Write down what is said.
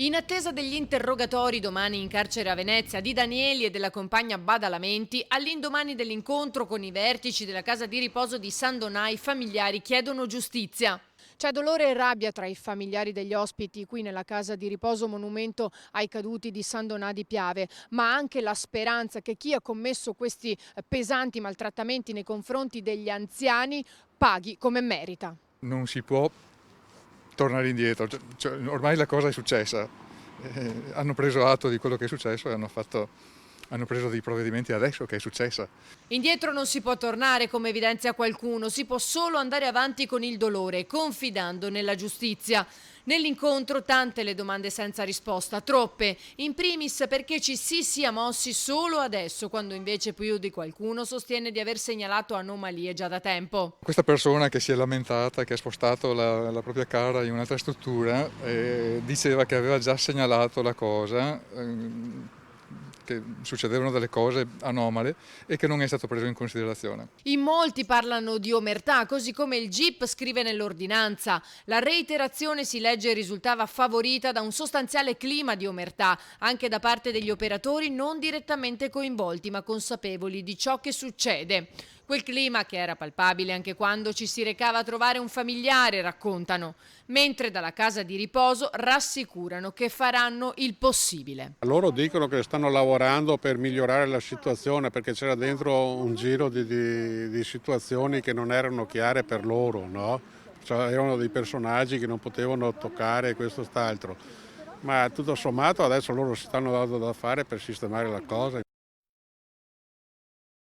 In attesa degli interrogatori domani in carcere a Venezia di Danieli e della compagna Badalamenti, all'indomani dell'incontro con i vertici della casa di riposo di San Donà, i familiari chiedono giustizia. C'è dolore e rabbia tra i familiari degli ospiti qui nella casa di riposo monumento ai caduti di San Donà di Piave, ma anche la speranza che chi ha commesso questi pesanti maltrattamenti nei confronti degli anziani paghi come merita. Non si può tornare indietro, ormai la cosa è successa, hanno preso atto di quello che è successo e hanno preso dei provvedimenti adesso che è successa. Indietro non si può tornare, come evidenzia qualcuno, si può solo andare avanti con il dolore, confidando nella giustizia. Nell'incontro tante le domande senza risposta, troppe, in primis perché ci si sia mossi solo adesso, quando invece più di qualcuno sostiene di aver segnalato anomalie già da tempo. Questa persona che si è lamentata, che ha spostato la propria cara in un'altra struttura, diceva che aveva già segnalato la cosa, che succedevano delle cose anomale e che non è stato preso in considerazione. In molti parlano di omertà, così come il GIP scrive nell'ordinanza. La reiterazione, si legge, risultava favorita da un sostanziale clima di omertà, anche da parte degli operatori non direttamente coinvolti, ma consapevoli di ciò che succede. Quel clima che era palpabile anche quando ci si recava a trovare un familiare, raccontano, mentre dalla casa di riposo rassicurano che faranno il possibile. Loro dicono che stanno lavorando per migliorare la situazione perché c'era dentro un giro di situazioni che non erano chiare per loro, no? Cioè, erano dei personaggi che non potevano toccare questo e quest'altro. Ma tutto sommato adesso loro si stanno dando da fare per sistemare la cosa.